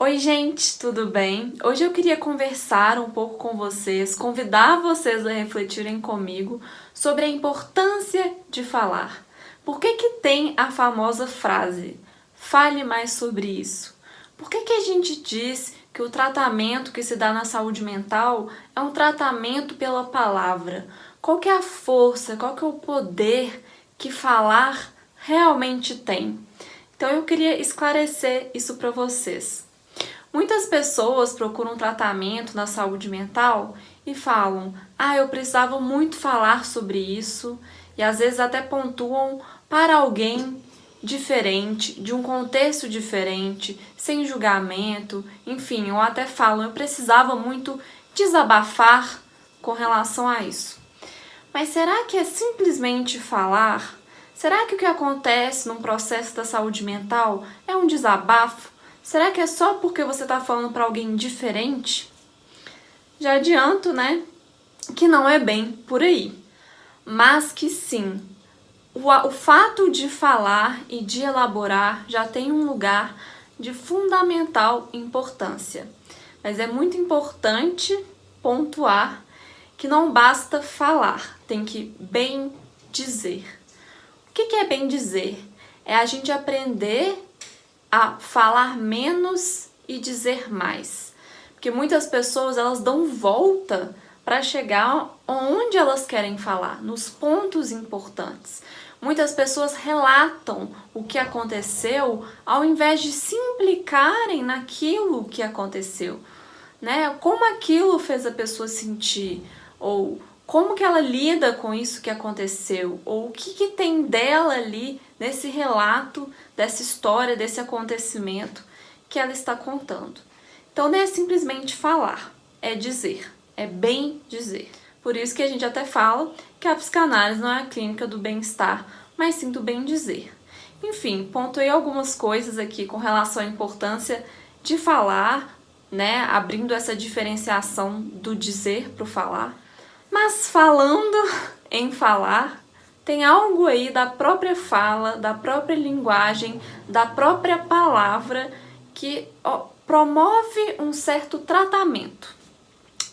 Oi, gente, tudo bem? Hoje eu queria conversar um pouco com vocês, convidar vocês a refletirem comigo sobre a importância de falar. Por que que tem a famosa frase, fale mais sobre isso? Por que que a gente diz que o tratamento que se dá na saúde mental é um tratamento pela palavra? Qual que é a força, qual que é o poder que falar realmente tem? Então eu queria esclarecer isso para vocês. Muitas pessoas procuram tratamento na saúde mental e falam: eu precisava muito falar sobre isso, e às vezes até pontuam para alguém diferente, de um contexto diferente, sem julgamento, enfim, ou até falam: eu precisava muito desabafar com relação a isso. Mas será que é simplesmente falar? Será que o que acontece num processo da saúde mental é um desabafo? Será que é só porque você está falando para alguém diferente? Já adianto, né, que não é bem por aí. Mas que sim, o fato de falar e de elaborar já tem um lugar de fundamental importância. Mas é muito importante pontuar que não basta falar, tem que bem dizer. O que é bem dizer? É a gente aprender a falar menos e dizer mais. Porque muitas pessoas elas dão volta para chegar onde elas querem falar, nos pontos importantes. Muitas pessoas relatam o que aconteceu ao invés de se implicarem naquilo que aconteceu, né? Como aquilo fez a pessoa sentir, ou como que ela lida com isso que aconteceu, ou o que tem dela ali nesse relato, dessa história, desse acontecimento que ela está contando. Então não é simplesmente falar, é dizer, é bem dizer. Por isso que a gente até fala que a psicanálise não é a clínica do bem-estar, mas sim do bem dizer. Enfim, pontuei algumas coisas aqui com relação à importância de falar, né, abrindo essa diferenciação do dizer para o falar. Mas falando em falar, tem algo aí da própria fala, da própria linguagem, da própria palavra que promove um certo tratamento.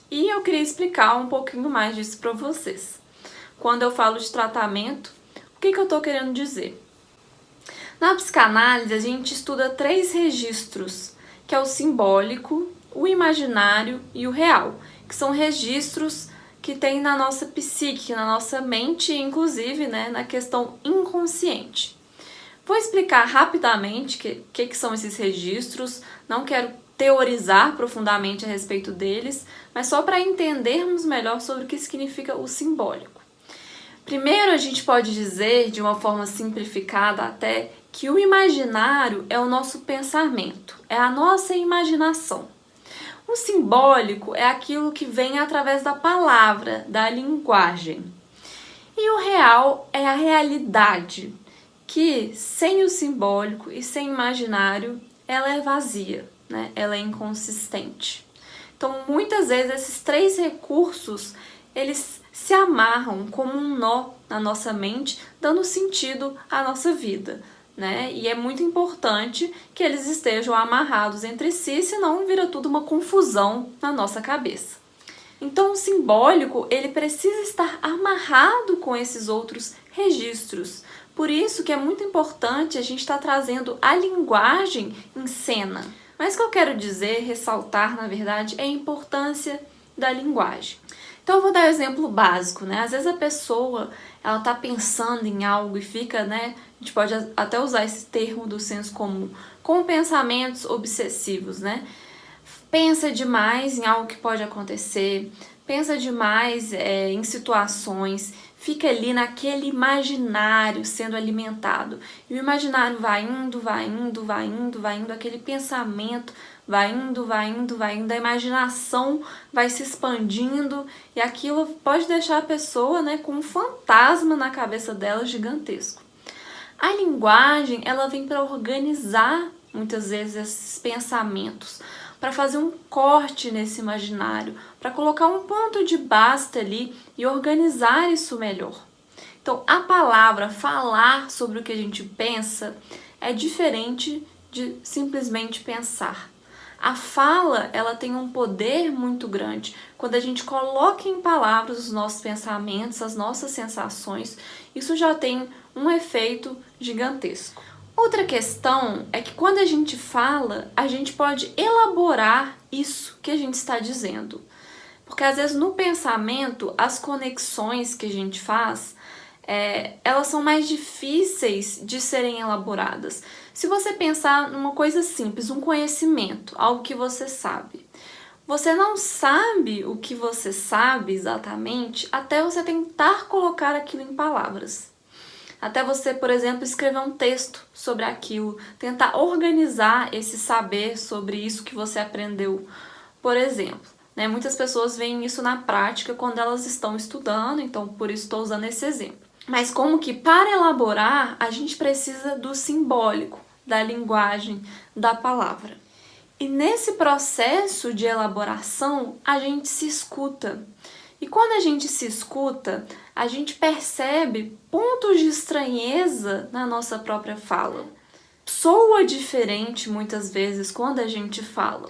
E eu queria explicar um pouquinho mais disso para vocês. Quando eu falo de tratamento, o que eu estou querendo dizer? Na psicanálise, a gente estuda 3 registros, que é o simbólico, o imaginário e o real, que são registros que tem na nossa psique, na nossa mente, inclusive, né, na questão inconsciente. Vou explicar rapidamente o que são esses registros, não quero teorizar profundamente a respeito deles, mas só para entendermos melhor sobre o que significa o simbólico. Primeiro, a gente pode dizer, de uma forma simplificada até, que o imaginário é o nosso pensamento, é a nossa imaginação. O simbólico é aquilo que vem através da palavra, da linguagem. E o real é a realidade, que sem o simbólico e sem o imaginário, ela é vazia, né? Ela é inconsistente. Então, muitas vezes, esses 3 recursos, eles se amarram como um nó na nossa mente, dando sentido à nossa vida, né? E é muito importante que eles estejam amarrados entre si, senão vira tudo uma confusão na nossa cabeça. Então, o simbólico, ele precisa estar amarrado com esses outros registros. Por isso que é muito importante a gente estar trazendo a linguagem em cena. Mas o que eu quero dizer, ressaltar, na verdade, é a importância da linguagem. Então eu vou dar um exemplo básico, né? Às vezes a pessoa, ela tá pensando em algo e fica, né? A gente pode até usar esse termo do senso comum, com pensamentos obsessivos, né? Pensa demais em algo que pode acontecer, pensa demais em situações, fica ali naquele imaginário sendo alimentado. E o imaginário vai indo, vai indo, vai indo, vai indo, aquele pensamento vai indo, vai indo, vai indo, a imaginação vai se expandindo e aquilo pode deixar a pessoa, né, com um fantasma na cabeça dela gigantesco. A linguagem, ela vem para organizar muitas vezes esses pensamentos, para fazer um corte nesse imaginário, para colocar um ponto de basta ali e organizar isso melhor. Então, a palavra falar sobre o que a gente pensa é diferente de simplesmente pensar. A fala, ela tem um poder muito grande. Quando a gente coloca em palavras os nossos pensamentos, as nossas sensações, isso já tem um efeito gigantesco. Outra questão é que quando a gente fala, a gente pode elaborar isso que a gente está dizendo. Porque às vezes no pensamento, as conexões que a gente faz, elas são mais difíceis de serem elaboradas. Se você pensar numa coisa simples, um conhecimento, algo que você sabe, você não sabe o que você sabe exatamente até você tentar colocar aquilo em palavras. Até você, por exemplo, escrever um texto sobre aquilo, tentar organizar esse saber sobre isso que você aprendeu. Por exemplo, né, muitas pessoas veem isso na prática quando elas estão estudando, então por isso estou usando esse exemplo. Mas como que para elaborar, a gente precisa do simbólico, da linguagem, da palavra. E nesse processo de elaboração, a gente se escuta. E quando a gente se escuta, a gente percebe pontos de estranheza na nossa própria fala. Soa diferente muitas vezes quando a gente fala.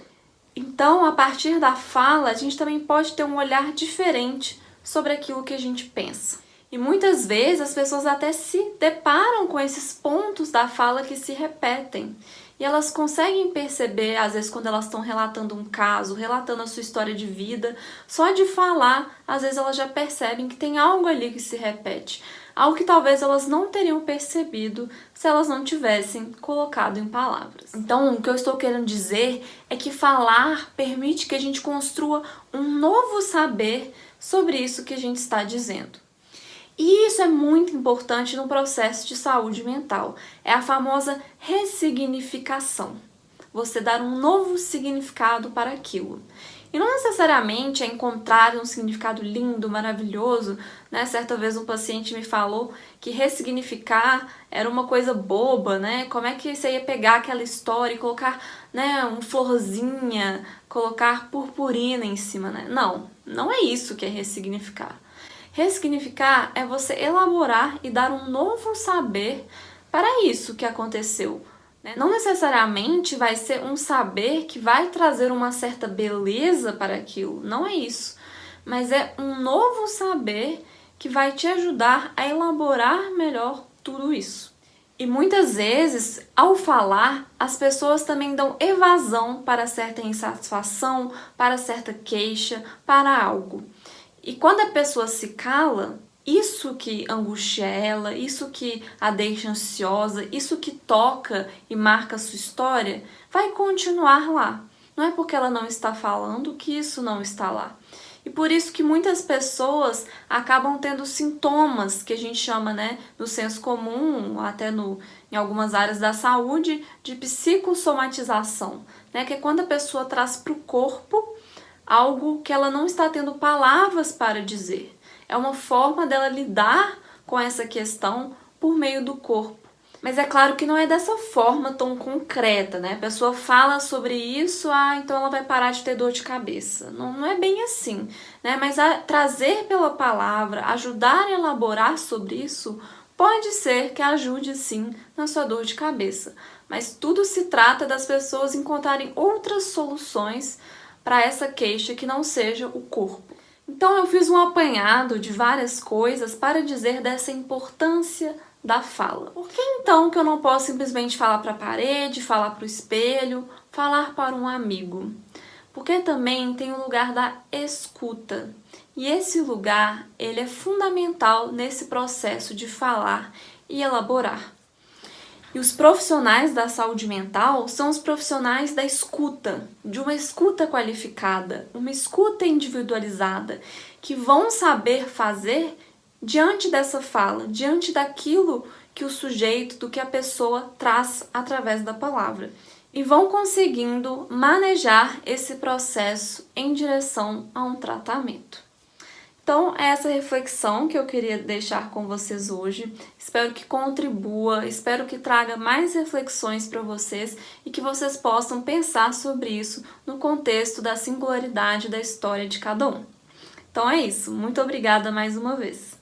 Então, a partir da fala, a gente também pode ter um olhar diferente sobre aquilo que a gente pensa. E muitas vezes as pessoas até se deparam com esses pontos da fala que se repetem. E elas conseguem perceber, às vezes, quando elas estão relatando um caso, relatando a sua história de vida, só de falar, às vezes elas já percebem que tem algo ali que se repete. Algo que talvez elas não teriam percebido se elas não tivessem colocado em palavras. Então, o que eu estou querendo dizer é que falar permite que a gente construa um novo saber sobre isso que a gente está dizendo. E isso é muito importante no processo de saúde mental. É a famosa ressignificação. Você dar um novo significado para aquilo. E não necessariamente é encontrar um significado lindo, maravilhoso, né? Certa vez um paciente me falou que ressignificar era uma coisa boba, né? Como é que você ia pegar aquela história e colocar, né, uma florzinha, colocar purpurina em cima, né? Não, não é isso que é ressignificar. Ressignificar é você elaborar e dar um novo saber para isso que aconteceu. Não necessariamente vai ser um saber que vai trazer uma certa beleza para aquilo, não é isso. Mas é um novo saber que vai te ajudar a elaborar melhor tudo isso. E muitas vezes, ao falar, as pessoas também dão evasão para certa insatisfação, para certa queixa, para algo. E quando a pessoa se cala, isso que angustia ela, isso que a deixa ansiosa, isso que toca e marca a sua história, vai continuar lá. Não é porque ela não está falando que isso não está lá. E por isso que muitas pessoas acabam tendo sintomas que a gente chama, né, no senso comum, até em algumas áreas da saúde, de psicossomatização, né, que é quando a pessoa traz para o corpo algo que ela não está tendo palavras para dizer. É uma forma dela lidar com essa questão por meio do corpo. Mas é claro que não é dessa forma tão concreta, né? A pessoa fala sobre isso, então ela vai parar de ter dor de cabeça. Não é bem assim, né? Mas trazer pela palavra, ajudar a elaborar sobre isso, pode ser que ajude sim na sua dor de cabeça. Mas tudo se trata das pessoas encontrarem outras soluções para essa queixa que não seja o corpo. Então eu fiz um apanhado de várias coisas para dizer dessa importância da fala. Por que então que eu não posso simplesmente falar para a parede, falar para o espelho, falar para um amigo? Porque também tem o lugar da escuta. E esse lugar, ele é fundamental nesse processo de falar e elaborar. E os profissionais da saúde mental são os profissionais da escuta, de uma escuta qualificada, uma escuta individualizada, que vão saber fazer diante dessa fala, diante daquilo que o sujeito, do que a pessoa traz através da palavra. E vão conseguindo manejar esse processo em direção a um tratamento. Então, é essa reflexão que eu queria deixar com vocês hoje. Espero que contribua, espero que traga mais reflexões para vocês e que vocês possam pensar sobre isso no contexto da singularidade da história de cada um. Então é isso. Muito obrigada mais uma vez.